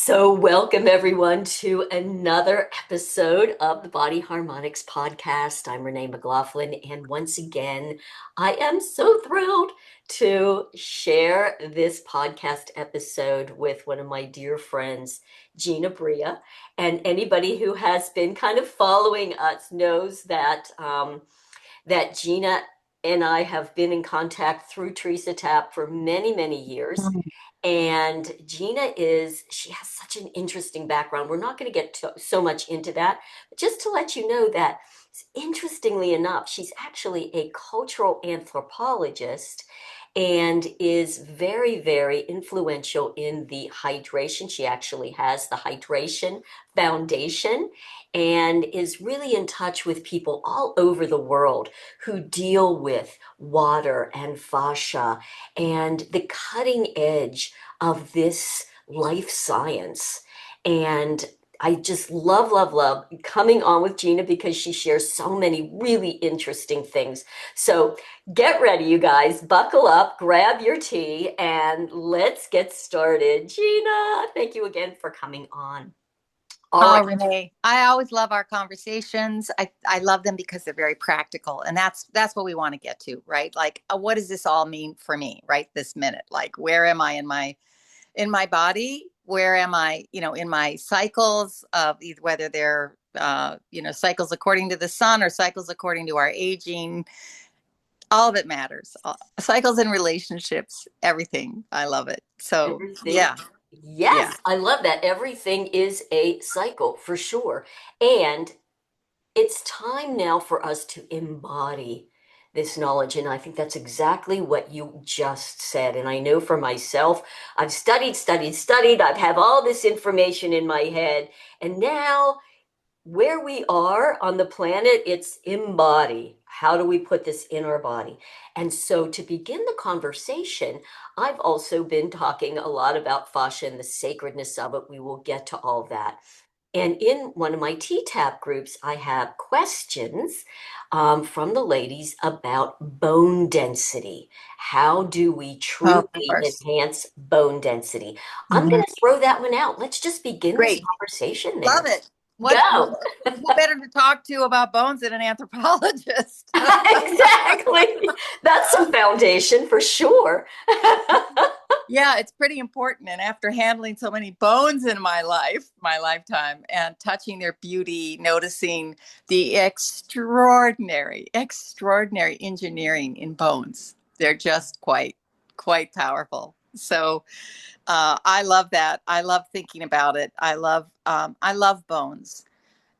So, welcome everyone to another episode of the Body Harmonics Podcast. I'm Renee McLaughlin, and once again, I am so thrilled to share this podcast episode with one of my dear friends, Gina Bria. And anybody who has been kind of following us knows that Gina and I have been in contact through Teresa Tapp for many, many years. Mhm. And she has such an interesting background. We're not going to get so much into that, but just to let you know that, interestingly enough, she's actually a cultural anthropologist and is very, very influential in the hydration. She actually has the Hydration Foundation and is really in touch with people all over the world who deal with water and fascia and the cutting edge of this life science. And I just love, love, love coming on with Gina because she shares so many really interesting things. So get ready, you guys, buckle up, grab your tea, and let's get started. Gina, thank you again for coming on. All right. Oh, Renee, I always love our conversations. I love them because they're very practical, and that's what we want to get to, right? Like, what does this all mean for me, right? This minute, like, where am I in my body? Where am I, in my cycles of either whether they're cycles according to the sun or cycles according to our aging. All of it matters. Cycles and relationships, everything. I love it. So Everything. yeah, yeah. Yes, I love that. Everything is a cycle for sure. And it's time now for us to embody this knowledge. And I think that's exactly what you just said. And I know for myself, I've studied, studied, studied. I've have all this information in my head. And now where we are on the planet, it's embody. How do we put this in our body? And so, to begin the conversation, I've also been talking a lot about fascia and the sacredness of it. We will get to all that. And in one of my TTAP groups, I have questions from the ladies about bone density. How do we Oh, of truly course. enhance bone density? I'm going Mhm. to throw that one out. Let's just begin this Great. conversation Love there. it. Who Go. better to talk to about bones than an anthropologist? Exactly. That's some foundation for sure. Yeah, it's pretty important. And after handling so many bones in my lifetime, and touching their beauty, noticing the extraordinary engineering in bones, they're just quite powerful. So I love that. I love thinking about it. I love bones,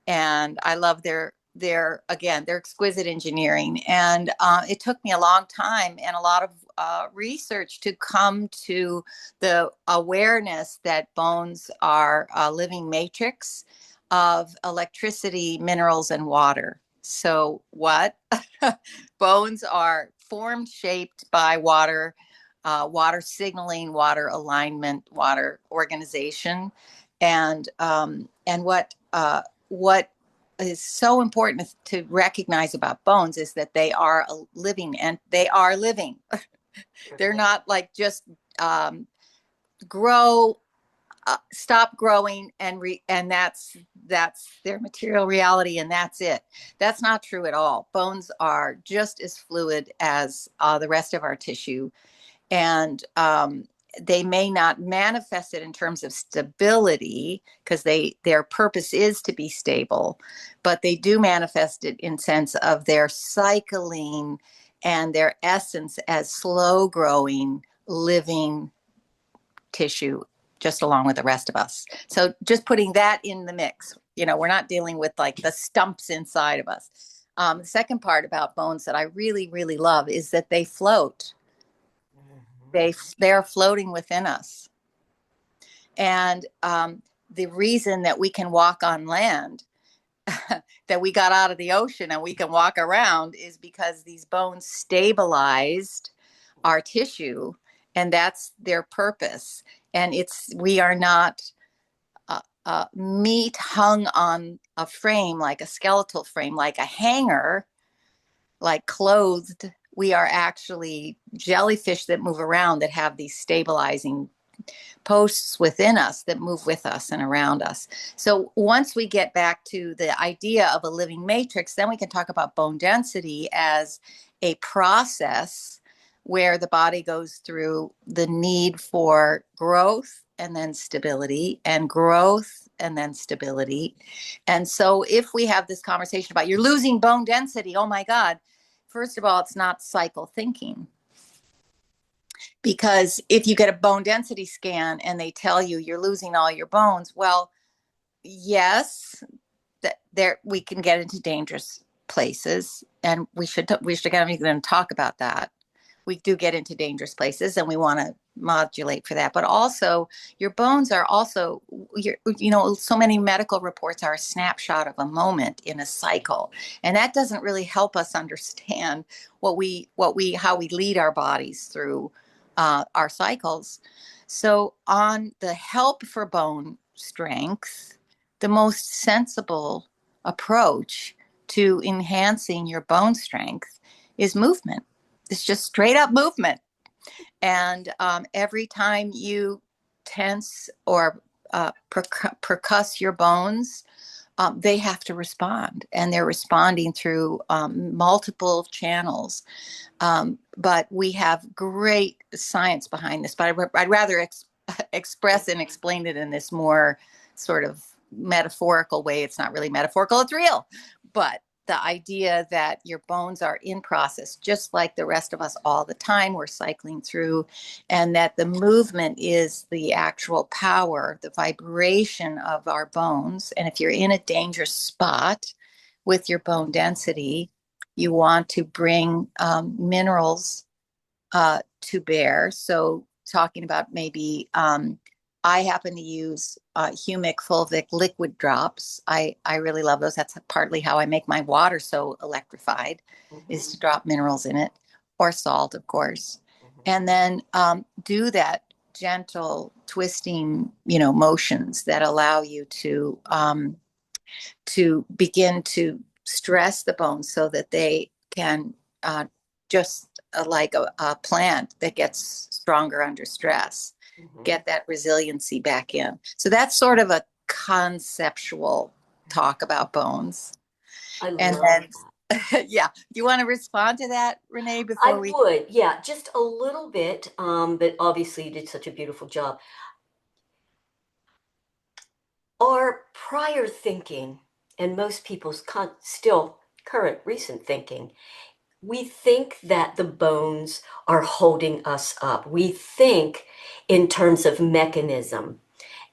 and I love their exquisite engineering. And it took me a long time and a lot of research to come to the awareness that bones are a living matrix of electricity, minerals, and water. So what? Bones are formed, shaped by water, water signaling, water alignment, water organization, and what is so important to recognize about bones is that they are living, and they are living. They're not like just um, grow, stop growing, and that's their material reality, and that's it. That's not true at all. Bones are just as fluid as the rest of our tissue, and they may not manifest it in terms of stability because their purpose is to be stable, but they do manifest it in sense of their cycling and their essence as slow growing living tissue, just along with the rest of us. So just putting that in the mix, we're not dealing with like the stumps inside of us. The second part about bones that I really, really love is that they float. They're floating within us. And the reason that we can walk on land, that we got out of the ocean and we can walk around, is because these bones stabilized our tissue, and that's their purpose. And we are not meat hung on a frame, like a skeletal frame, like a hanger, like clothed. We are actually jellyfish that move around, that have these stabilizing posts within us that move with us and around us. So once we get back to the idea of a living matrix, then we can talk about bone density as a process where the body goes through the need for growth and then stability, and growth and then stability. And so if we have this conversation about you're losing bone density, oh my God, first of all, it's not cycle thinking. Because if you get a bone density scan and they tell you you're losing all your bones, well, yes, that there we can get into dangerous places, and we should even talk about that. We do get into dangerous places, and we want to modulate for that. But also, your bones are also, so many medical reports are a snapshot of a moment in a cycle, and that doesn't really help us understand how we lead our bodies through our cycles. So, on the help for bone strength, the most sensible approach to enhancing your bone strength is movement. It's just straight up movement. And every time you tense or percuss your bones, they have to respond, and they're responding through multiple channels. But we have great science behind this, but I'd rather express and explain it in this more sort of metaphorical way. It's not really metaphorical, it's real. But the idea that your bones are in process, just like the rest of us all the time, we're cycling through, and that the movement is the actual power, the vibration of our bones. And if you're in a dangerous spot with your bone density, you want to bring minerals to bear. So talking about maybe, I happen to use humic fulvic liquid drops. I really love those. That's partly how I make my water so electrified, is to drop minerals in it, or salt, of course. And then do that gentle twisting, motions that allow you to begin to stress the bones so that they can just like a plant that gets stronger under stress, get that resiliency back in. So that's sort of a conceptual talk about bones. I And love that. then, yeah, do you want to respond to that, Renee, I before we? would, yeah, just a little bit. But obviously you did such a beautiful job. Our prior thinking, and most people's still current recent thinking, we think that the bones are holding us up. We think in terms of mechanism.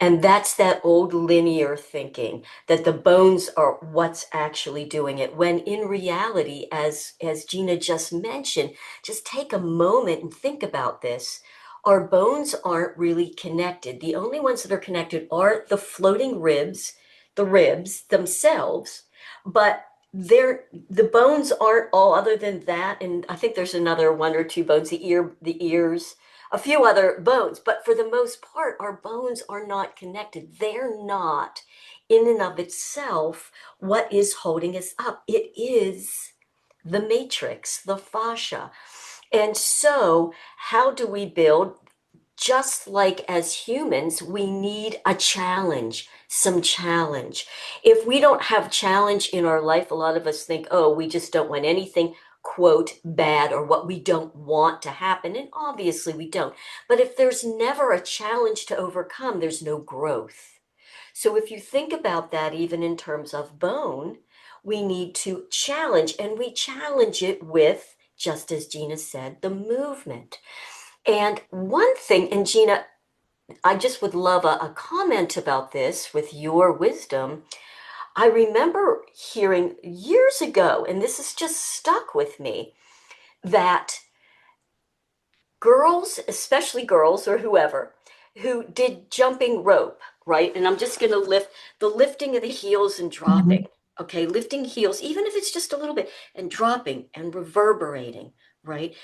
And that's that old linear thinking that the bones are what's actually doing it. When in reality, as Gina just mentioned, just take a moment and think about this. Our bones aren't really connected. The only ones that are connected are the floating ribs, the ribs themselves, but the bones aren't all other than that. And I think there's another one or two bones, the ears, a few other bones, but for the most part, our bones are not connected. They're not, in and of itself, what is holding us up. It is the matrix, the fascia. And so, how do we build? Just like as humans, we need a challenge, some challenge. If we don't have challenge in our life, a lot of us think, oh, we just don't want anything, quote, bad or what we don't want to happen. And obviously we don't. But if there's never a challenge to overcome, there's no growth. So if you think about that, even in terms of bone, we need to challenge, and we challenge it with, just as Gina said, the movement. And one thing, and Gina, I just would love a comment about this with your wisdom. I remember hearing years ago, and this has just stuck with me, that girls, especially girls or whoever, who did jumping rope, right? And I'm just going to lift the lifting of the heels and dropping. Mhm. Okay, lifting heels, even if it's just a little bit, and dropping and reverberating, right?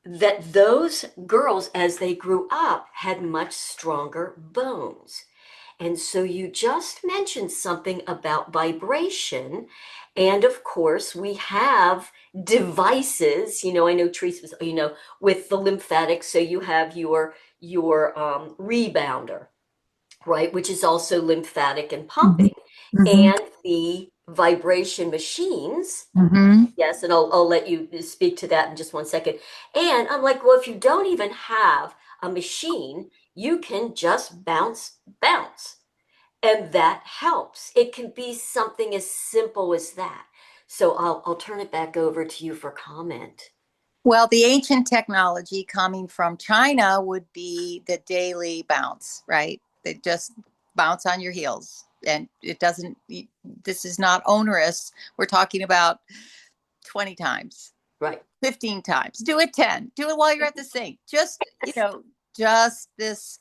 That those girls, as they grew up, had much stronger bones. And so you just mentioned something about vibration. And of course, we have devices. I know Teresa was, with the lymphatics. So you have your rebounder, right, which is also lymphatic and Mhm. pumping, Mhm. and the vibration machines. Mhm. Yes, and I'll let you speak to that in just one second. And I'm like, well, if you don't even have a machine, you can just bounce, bounce. And that helps. It can be something as simple as that. So I'll turn it back over to you for comment. Well, the ancient technology coming from China would be the daily bounce, right? They just bounce on your heels. And it doesn't, this is not onerous. We're talking about 20 times, Right. 15 times, do it 10, do it while you're at the sink. Just this,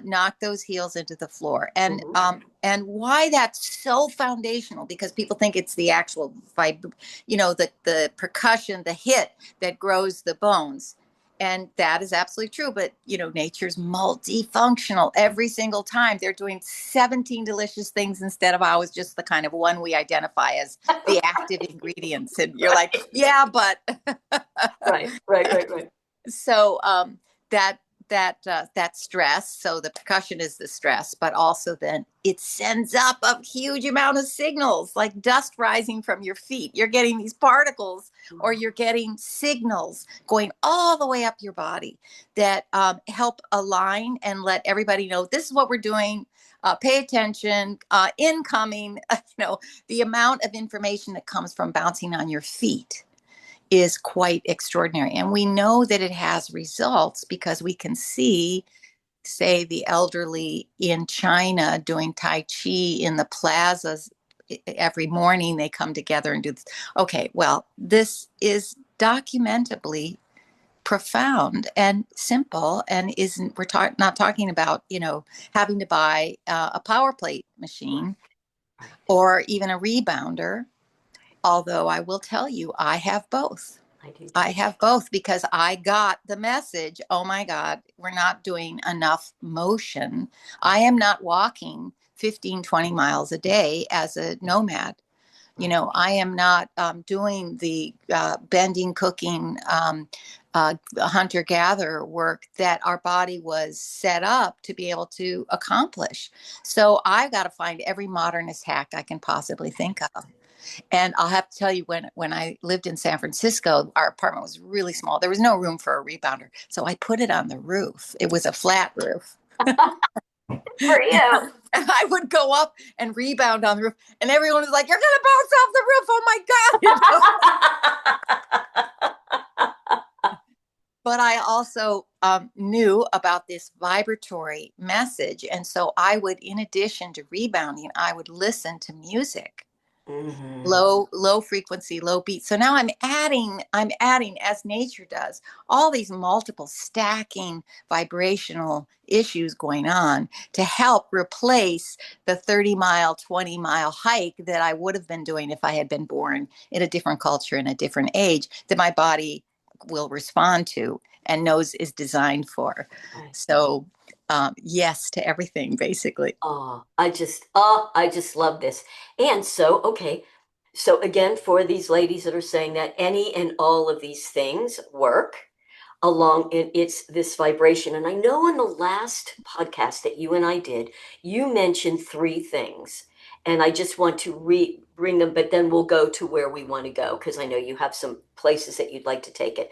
knock those heels into the floor. Mhm. And why that's so foundational, because people think it's the actual the percussion, the hit that grows the bones. And that is absolutely true. But, nature's multifunctional every single time. They're doing 17 delicious things instead of always just the kind of one we identify as the active ingredients. And you're like, Right. yeah, but Right. Right. Right. Right. so that that stress, so the percussion is the stress, but also then it sends up a huge amount of signals like dust rising from your feet. You're getting these particles, or you're getting signals going all the way up your body that help align and let everybody know this is what we're doing. Pay attention, incoming. The amount of information that comes from bouncing on your feet is quite extraordinary. And we know that it has results because we can see, say, the elderly in China doing Tai Chi in the plazas every morning. They come together and do this. Okay, well, this is documentably profound and simple, and isn't not talking about having to buy a power plate machine Right. or even a rebounder, although I will tell you I have both. I do I too. have both because I got the message, oh my God, we're not doing enough motion. I am not walking 15, 20 miles a day as a nomad. Right. I am not doing the bending, cooking, hunter gatherer work that our body was set up to be able to accomplish. So I've got to find every modernist hack I can possibly think of. And I'll have to tell you, when I lived in San Francisco, our apartment was really small. There was no room for a rebounder. So I put it on the roof. It was a flat roof. For you. And I would go up and rebound on the roof. And everyone was like, you're going to bounce off the roof. Oh my God. But I also knew about this vibratory message. And so I would, in addition to rebounding, I would listen to music. Hmm. Low frequency, low beat. So now I'm adding, as nature does, all these multiple stacking vibrational issues going on to help replace the 30-mile, 20-mile hike that I would have been doing if I had been born in a different culture in a different age, that my body will respond to and knows is designed for. Right. So yes to everything, basically. I just love this. And so, okay. So again, for these ladies that are saying that any and all of these things work along, it's this vibration. And I know in the last podcast that you and I did, you mentioned three things. And I just want to bring them, but then we'll go to where we want to go because I know you have some places that you'd like to take it,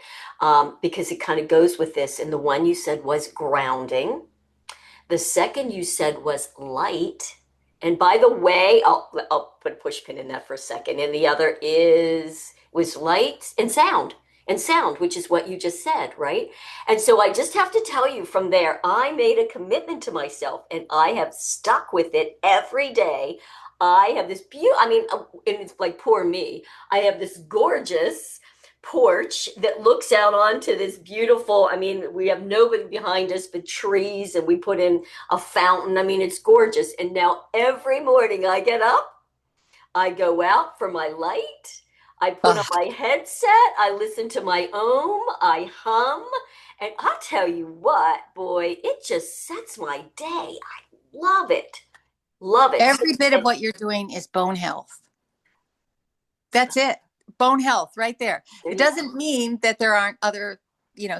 because it kind of goes with this. And the one you said was grounding. The second you said was light. And by the way, I'll put a push pin in that for a second. And the other was light and sound, which is what you just said, right? And so I just have to tell you from there, I made a commitment to myself and I have stuck with it every day. I have this beautiful, and it's like poor me. I have this gorgeous porch that looks out onto this beautiful, we have nobody behind us but trees, and we put in a fountain. It's gorgeous. And now every morning I get up, I go out for my light, I put on Oh, my headset, I listen to my I hum, and I'll tell you what, boy, it just sets my day. I love it. Love it. So, every bit of and what you're doing is bone health. That's it. Bone health right there. There It you doesn't go. mean that there aren't other,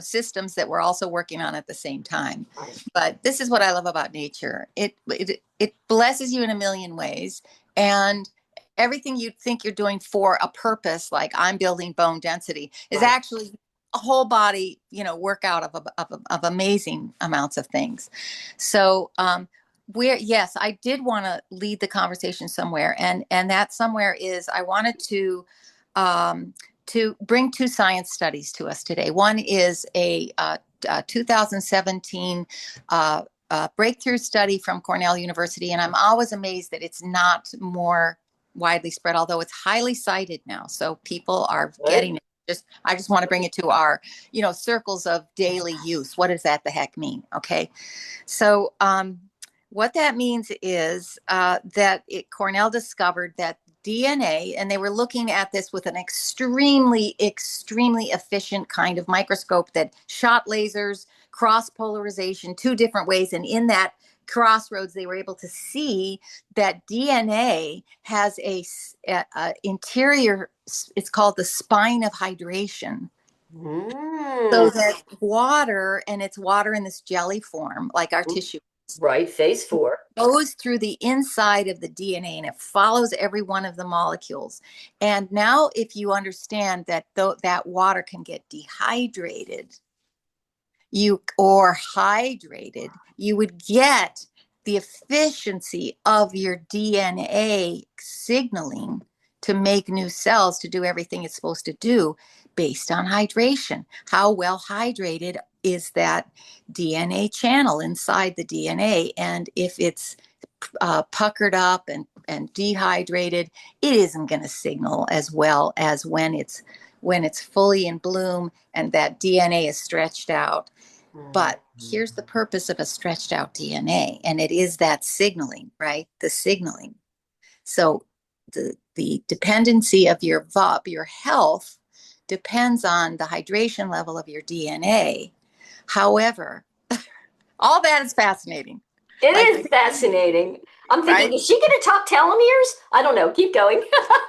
systems that we're also working on at the same time. Right. But this is what I love about nature. It blesses you in a million ways, and everything you think you're doing for a purpose, like I'm building bone density, is Right. actually a whole body, workout of amazing amounts of things. So, where yes, I did want to lead the conversation somewhere, and that somewhere is I wanted um, to bring two science studies to us today. One is a 2017 breakthrough study from Cornell University, and I'm always amazed that it's not more widely spread, although it's highly cited now. So people are Good. getting it. I just want to bring it to our, circles of daily use. What does that the heck mean? Okay. So, what that means is that Cornell discovered that DNA, and they were looking at this with an extremely, extremely efficient kind of microscope that shot lasers, cross polarization, two different ways. And in that crossroads, they were able to see that DNA has a interior, it's called the spine of hydration. So Mm. that water, and it's water in this jelly form, like our tissue, Right. Phase four. goes through the inside of the DNA and it follows every one of the molecules. And now, if you understand that that water can get dehydrated, or hydrated, you would get the efficiency of your DNA signaling to make new cells to do everything it's supposed to do based on hydration. How well hydrated is that DNA channel inside the DNA? And if it's puckered up and dehydrated, it isn't going to signal as well as when it's fully in bloom and that DNA is stretched out. Mm. But here's the purpose of a stretched out DNA, and it is that signaling, right? The signaling. So the dependency of your health depends on the hydration level of your DNA. However, all that is fascinating. It Like, is fascinating. I'm thinking, right? is she going to talk telomeres? I don't know. Keep going.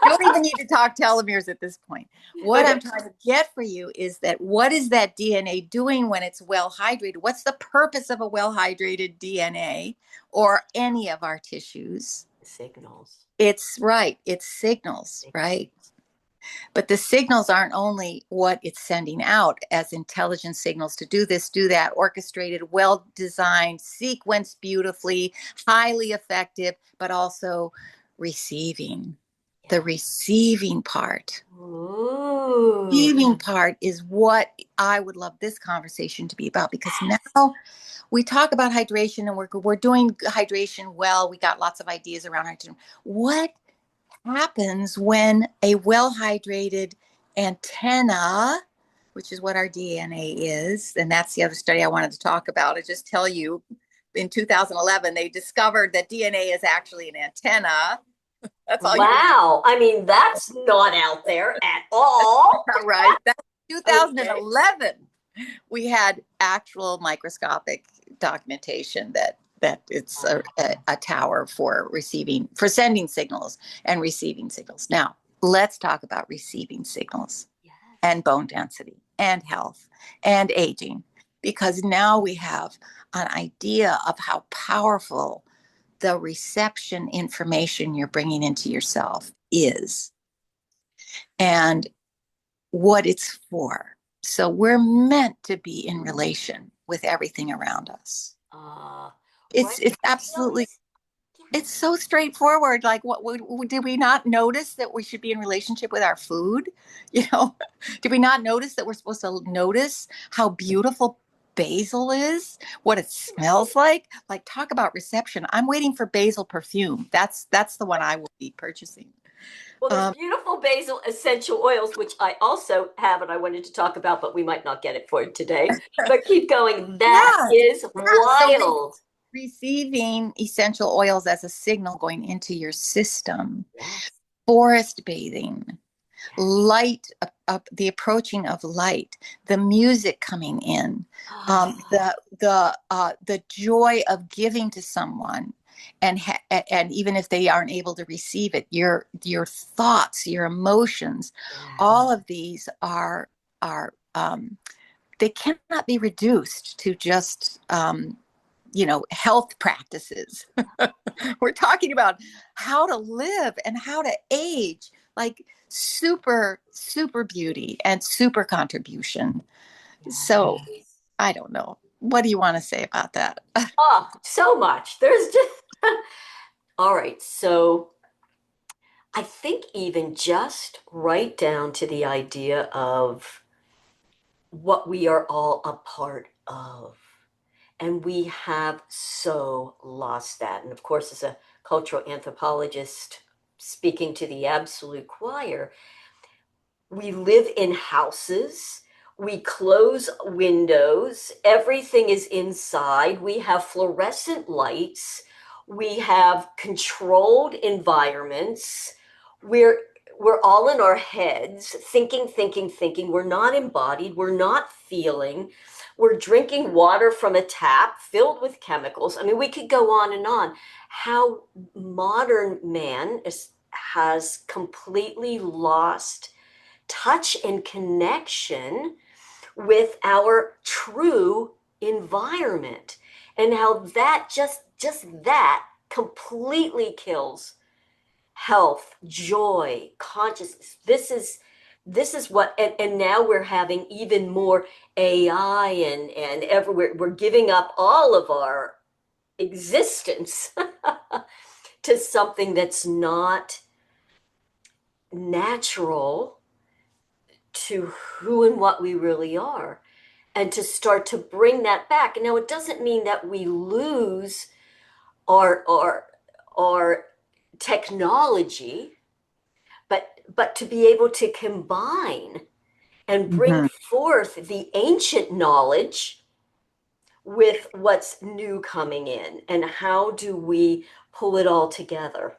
You don't even need to talk telomeres at this point. What I'm Okay. trying to get for you is that what is that DNA doing when it's well hydrated? What's the purpose of a well hydrated DNA or any of our tissues? Signals. It's right, it's signals, right? But the signals aren't only what it's sending out as intelligent signals to do this, do that, orchestrated, well designed, sequenced beautifully, highly effective, but also receiving. The Yeah. receiving part. Ooh. Receiving part is what I would love this conversation to be about, because now we talk about hydration and we're doing hydration well. We got lots of ideas around hydration. What happens when a well hydrated antenna, which is what our DNA is, and that's the other study I wanted to talk about. I just tell you, in 2011, they discovered that DNA is actually an antenna. That's all you need to Wow. I mean, that's not out there at all. know, right? That's Okay. 2011. We had actual microscopic documentation that it's a tower for sending signals and receiving signals. Now, let's talk about receiving signals Yes. and bone density and health and aging, because now we have an idea of how powerful the reception information you're bringing into yourself is and what it's for. So we're meant to be in relation with everything around us. Uh, right. It's No, absolutely, it's it's so straightforward. Like, did we not notice that we should be in relationship with our food? You know, did we not notice that we're supposed to notice how beautiful basil is, what it smells like? Like, talk about reception. I'm waiting for basil perfume. That's the one I will be purchasing. well, there's Um, beautiful basil essential oils, which I also have and I wanted to talk about, but we might not get it for today. But keep going. That yeah, is yeah. So wild. receiving essential oils as a signal going into your system, Yes. forest bathing, Yes. light, the approaching of light, the music coming in, the joy of giving to someone. and even if they aren't able to receive it, your thoughts, your emotions, Yes. all of these are they cannot be reduced to just health practices. We're talking about how to live and how to age, like super beauty and super contribution. So Yes. I don't know. What do you want to say about that? Oh, so much. There's just all right. So I think even just right down to the idea of what we are all a part of. And we have so lost that. And of course, as a cultural anthropologist speaking to the absolute choir, we live in houses. We close windows. Everything is inside. We have fluorescent lights. We have controlled environments. We're we're all in our heads, thinking. We're not embodied. We're not feeling. We're drinking water from a tap filled with chemicals. I mean, we could go on and on. How modern man has completely lost touch and connection with our true environment, and how that just that completely kills health, joy, consciousness. This is what, and now we're having even more AI, and everywhere we're giving up all of our existence to something that's not natural to who and what we really are, and to start to bring that back. Now, it doesn't mean that we lose our technology, but to be able to combine and bring Mhm. forth the ancient knowledge with what's new coming in, and how do we pull it all together.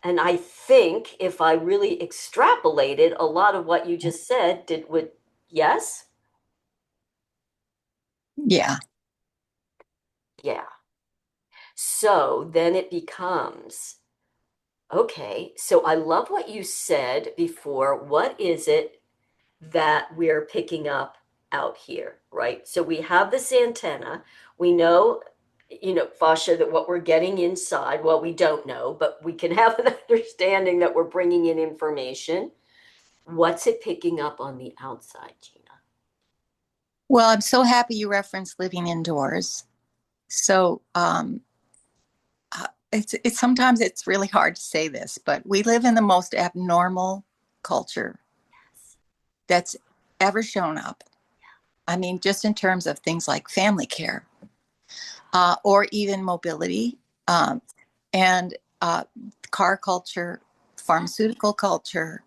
And I think if I really extrapolated a lot of what you just said, did would yes? Yeah. Yeah. So then it becomes okay. So I love what you said before. What is it that we're picking up out here, right? So we have this antenna. We know, Fascia, that what we're getting inside, well, we don't know, but we can have an understanding that we're bringing in information. What's it picking up on the outside, Gina? Well, I'm so happy you referenced living indoors. So it's sometimes it's really hard to say this, but we live in the most abnormal culture Yes. that's ever shown up. I mean, just in terms of things like family care, or even mobility, um, and car culture, Yeah. pharmaceutical culture,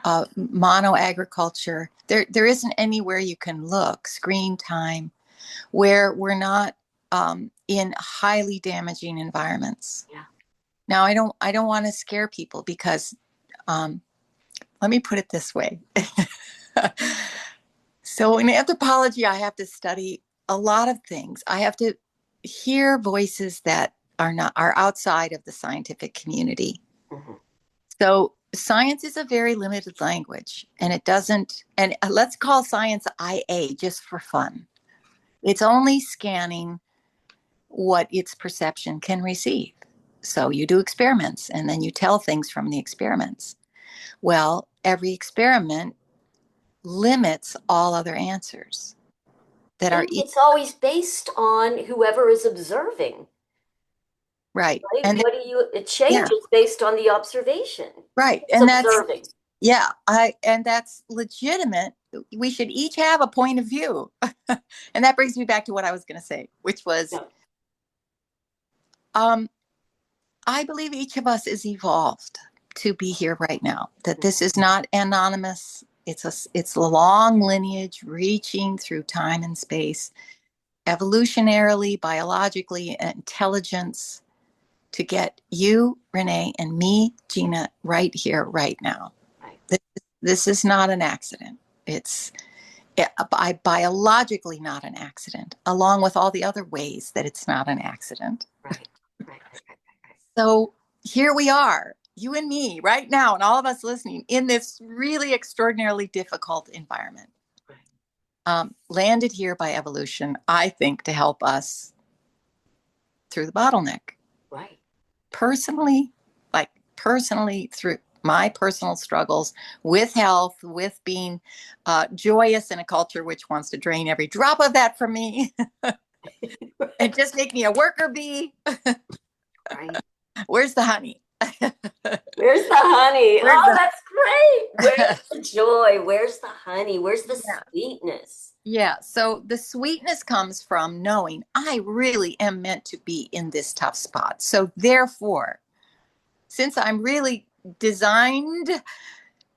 Yeah. mono agriculture. There isn't anywhere you can look, screen time, where we're not in highly damaging environments. Yeah. Now, I don't want to scare people because um, let me put it this way. So in anthropology, I have to study a lot of things. I have to hear voices that are outside of the scientific community. Mhm. So science is a very limited language, and it doesn't. And let's call science IA just for fun. It's only scanning what its perception can receive. So you do experiments, and then you tell things from the experiments. Well, every experiment limits all other answers that are And it's always based on whoever is observing, right. right? And It yeah, changes based on the observation. right. It's observing. Yeah, and that's legitimate. We should each have a point of view. And that brings me back to what I was going to say, which was Yeah. um, I believe each of us is evolved to be here right now, that this is not anonymous. It's a long lineage reaching through time and space, evolutionarily, biologically, intelligence to get you, Renee, and me, Gina, right here, right now. Right, This, this is not an accident. It's biologically not an accident, along with all the other ways that it's not an accident. right, right, right, right. So here we are, you and me right now, and all of us listening in this really extraordinarily difficult environment. Right. Landed here by evolution, I think, to help us through the bottleneck. Right. Personally, like personally, through my personal struggles with health, with being joyous in a culture which wants to drain every drop of that from me and just make me a worker bee. Right. Where's the honey? Where's the honey? Where's Oh, the that's great. Where's the joy? Where's the honey? Where's the yeah. sweetness? Yeah. So the sweetness comes from knowing I really am meant to be in this tough spot. So therefore, since I'm really designed,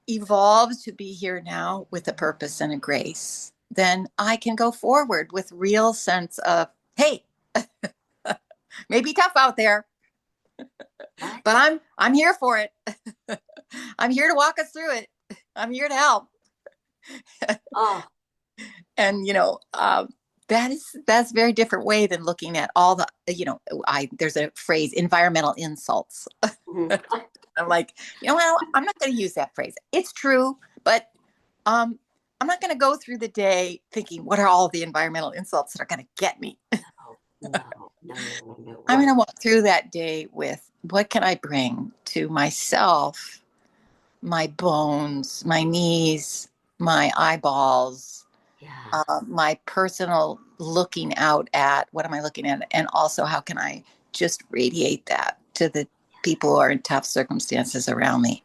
evolved to be here now with a purpose and a grace, then I can go forward with real sense of, hey, maybe tough out there, but Yes. I'm here for it. I'm here to walk us through it. I'm here to help. Oh, And that's a very different way than looking at all the I there's a phrase, environmental insults. mhm. I'm like, well, I'm not going to use that phrase. It's true, but um I'm not going to go through the day thinking what are all the environmental insults that are going to get me. No, no, no, no, no, no. I'm going Right. to walk through that day with what can I bring to myself, my bones, my knees, my eyeballs, Yeah. my personal looking out at what am I looking at, and also how can I just radiate that to the people who are in tough circumstances around me.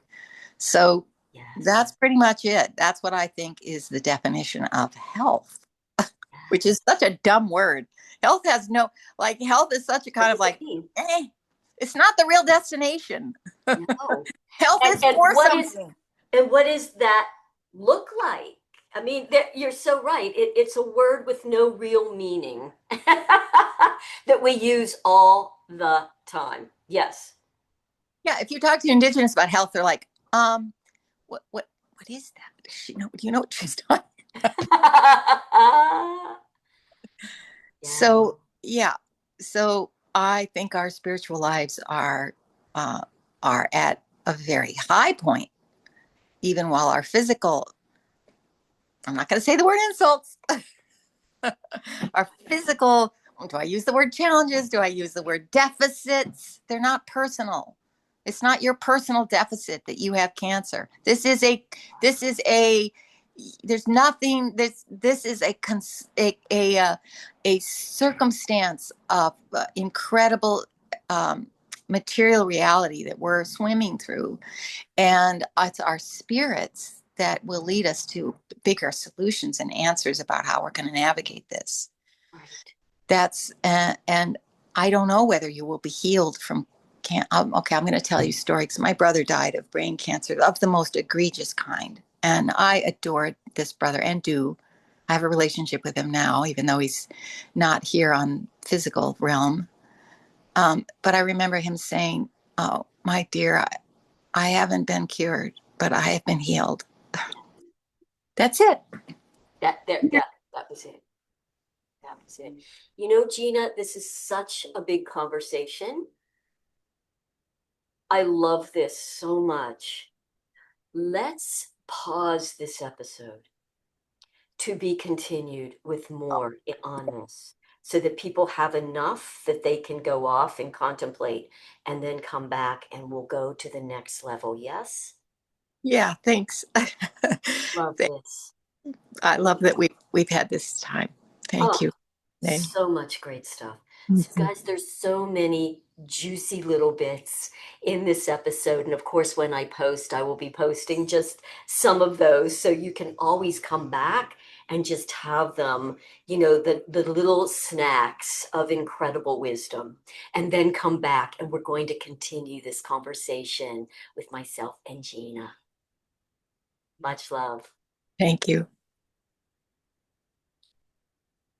So Yes. that's pretty much it. That's what I think is the definition of health, which Yes. is such a dumb word. Health has no, like, health is such a What kind of does it like, mean? eh, it's not the real destination. No. Health And is and for what is something. and what does that look like? I mean, you're so right. It's a word with no real meaning that we use all the time. Yes. Yeah, if you talk to indigenous about health, they're like, what is that? Do you know what she's talking? Yeah. So yeah, so I think our spiritual lives uh, are at a very high point, even while our physical. I'm not going to say the word insults. Our physical. Do I use the word challenges? Do I use the word deficits? They're not personal. It's not your personal deficit that you have cancer. This is a there's nothing this is a circumstance of incredible um, material reality that we're swimming through, and it's our spirits that will lead us to bigger solutions and answers about how we're going to navigate this. Right. That's and I don't know whether you will be healed from okay, I'm going to tell you a story because my brother died of brain cancer of the most egregious kind, and I adored this brother and do. I have a relationship with him now, even though he's not here on physical realm. But I remember him saying, "Oh, my dear, I haven't been cured, but I have been healed." That's it. That was it. That was it. You know, Gina, this is such a big conversation. I love this so much. Let's pause this episode to be continued with more on this so that people have enough that they can go off and contemplate and then come back and we'll go to the next level. Yes? Yeah, thanks. Love this. I love that we've had this time. Thank Oh, you. so much great stuff. So, Mm-hmm. guys, there's so many juicy little bits in this episode. And of course, when I post, I will be posting just some of those. So you can always come back and just have them, the little snacks of incredible wisdom. And then come back and we're going to continue this conversation with myself and Gina. Much love. Thank you.